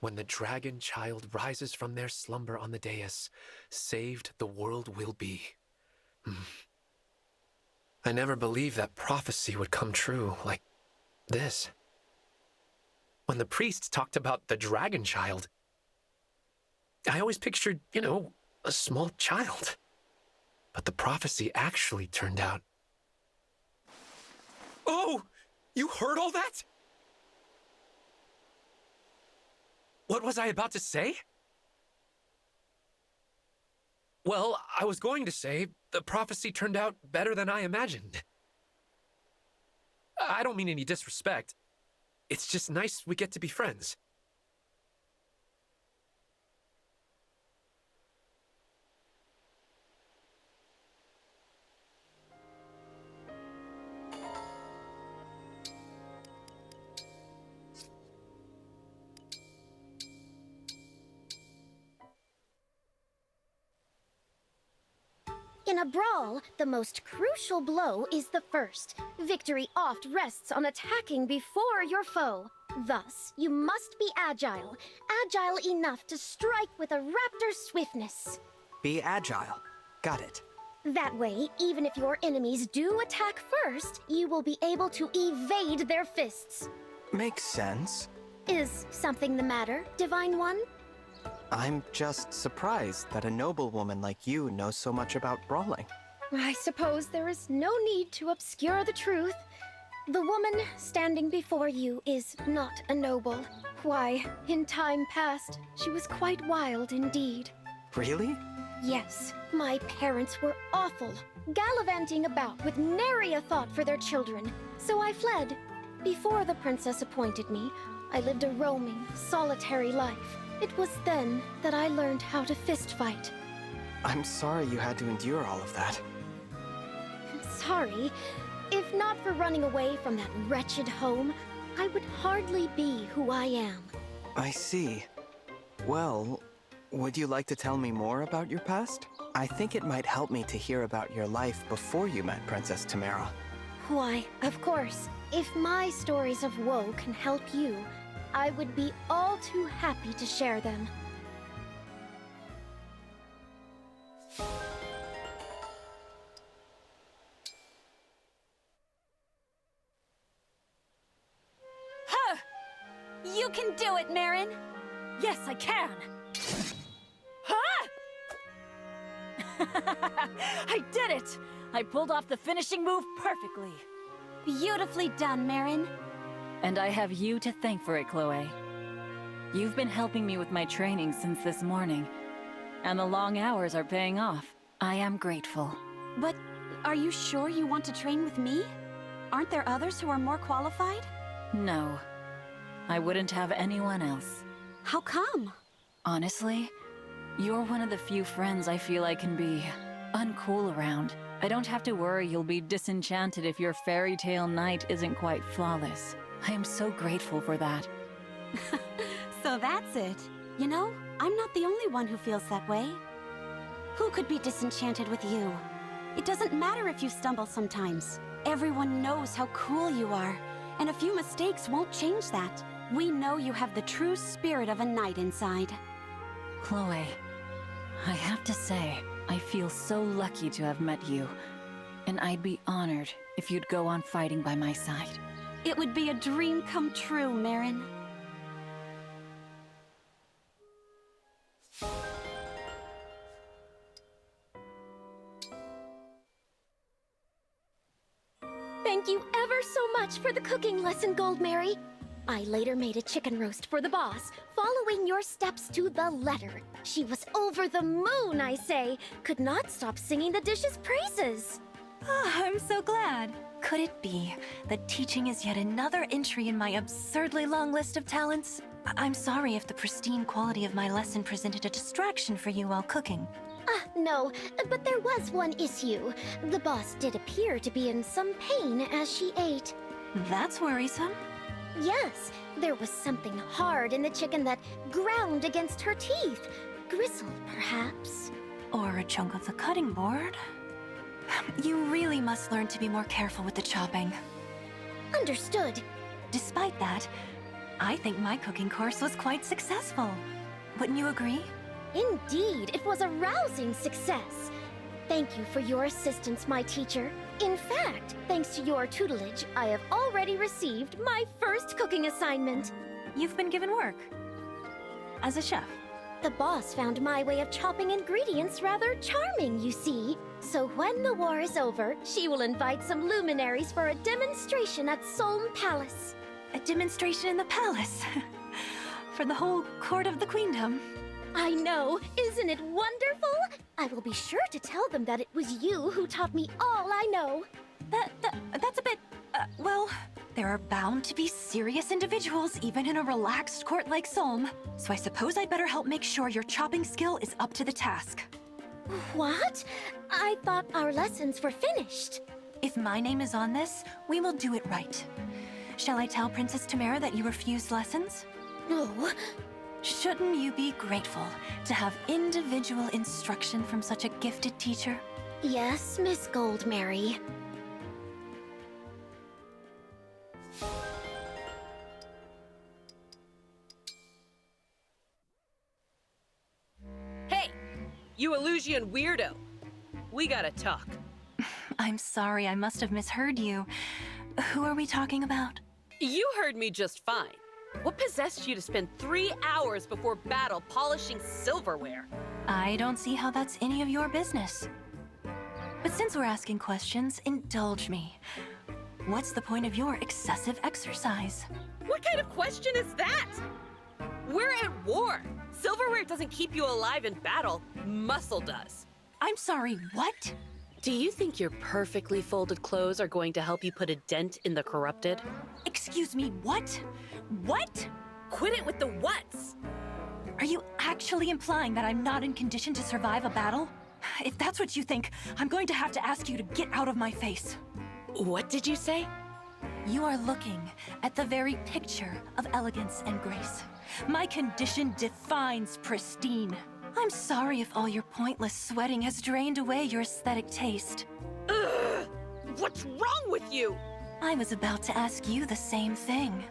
When the dragon child rises from their slumber on the dais, saved the world will be. I never believed that prophecy would come true like this. When the priests talked about the dragon child, I always pictured, a small child. But the prophecy actually turned out... Oh! You heard all that? What was I about to say? Well, I was going to say the prophecy turned out better than I imagined. I don't mean any disrespect. It's just nice we get to be friends. In a brawl, the most crucial blow is the first. Victory oft rests on attacking before your foe. Thus, you must be agile. Agile enough to strike with a raptor's swiftness. Be agile. Got it. That way, even if your enemies do attack first, you will be able to evade their fists. Makes sense. Is something the matter, Divine One? I'm just surprised that a noblewoman like you knows so much about brawling. I suppose there is no need to obscure the truth. The woman standing before you is not a noble. Why, in time past, she was quite wild indeed. Really? Yes, my parents were awful, gallivanting about with nary a thought for their children. So I fled. Before the princess appointed me, I lived a roaming, solitary life. It was then that I learned how to fist fight. I'm sorry you had to endure all of that. Sorry. If not for running away from that wretched home, I would hardly be who I am. I see. Well, would you like to tell me more about your past? I think it might help me to hear about your life before you met Princess Tamara. Why, of course. If my stories of woe can help you, I would be all too happy to share them. Huh! You can do it, Marin! Yes, I can! Huh! I did it! I pulled off the finishing move perfectly. Beautifully done, Marin. And I have you to thank for it, Chloe. You've been helping me with my training since this morning, and the long hours are paying off. I am grateful. But are you sure you want to train with me? Aren't there others who are more qualified? No. I wouldn't have anyone else. How come? Honestly, you're one of the few friends I feel I can be uncool around. I don't have to worry you'll be disenchanted if your fairy tale night isn't quite flawless. I am so grateful for that. So that's it. You know, I'm not the only one who feels that way. Who could be disenchanted with you? It doesn't matter if you stumble sometimes. Everyone knows how cool you are, and a few mistakes won't change that. We know you have the true spirit of a knight inside. Chloe, I have to say, I feel so lucky to have met you, and I'd be honored if you'd go on fighting by my side. It would be a dream come true, Marin. Thank you ever so much for the cooking lesson, Goldmary. I later made a chicken roast for the boss, following your steps to the letter. She was over the moon, I say. Could not stop singing the dish's praises. I'm so glad. Could it be that teaching is yet another entry in my absurdly long list of talents? I'm sorry if the pristine quality of my lesson presented a distraction for you while cooking. No, but there was one issue. The boss did appear to be in some pain as she ate. That's worrisome. Yes, there was something hard in the chicken that ground against her teeth. Gristle, perhaps. Or a chunk of the cutting board. You really must learn to be more careful with the chopping. Understood. Despite that, I think my cooking course was quite successful. Wouldn't you agree? Indeed, it was a rousing success. Thank you for your assistance, my teacher. In fact, thanks to your tutelage, I have already received my first cooking assignment. You've been given work. As a chef. The boss found my way of chopping ingredients rather charming, you see. So when the war is over, she will invite some luminaries for a demonstration at Solm Palace. A demonstration in the palace. For the whole court of the queendom. I know, isn't it wonderful? I will be sure to tell them that it was you who taught me all I know. That's a bit, well, there are bound to be serious individuals even in a relaxed court like Solm. So I suppose I better help make sure your chopping skill is up to the task. What? I thought our lessons were finished. If my name is on this, we will do it right. Shall I tell Princess Tamara that you refused lessons? No. Shouldn't you be grateful to have individual instruction from such a gifted teacher? Yes, Miss Goldmary. Hey! You Illusian weirdo! We gotta talk. I'm sorry, I must have misheard you. Who are we talking about? You heard me just fine. What possessed you to spend 3 hours before battle polishing silverware? I don't see how that's any of your business. But since we're asking questions, indulge me. What's the point of your excessive exercise? What kind of question is that? We're at war. Silverware doesn't keep you alive in battle. Muscle does. I'm sorry, what? Do you think your perfectly folded clothes are going to help you put a dent in the corrupted? Excuse me, what? What? Quit it with the whats! Are you actually implying that I'm not in condition to survive a battle? If that's what you think, I'm going to have to ask you to get out of my face. What did you say? You are looking at the very picture of elegance and grace. My condition defines pristine. I'm sorry if all your pointless sweating has drained away your aesthetic taste. Ugh! What's wrong with you? I was about to ask you the same thing.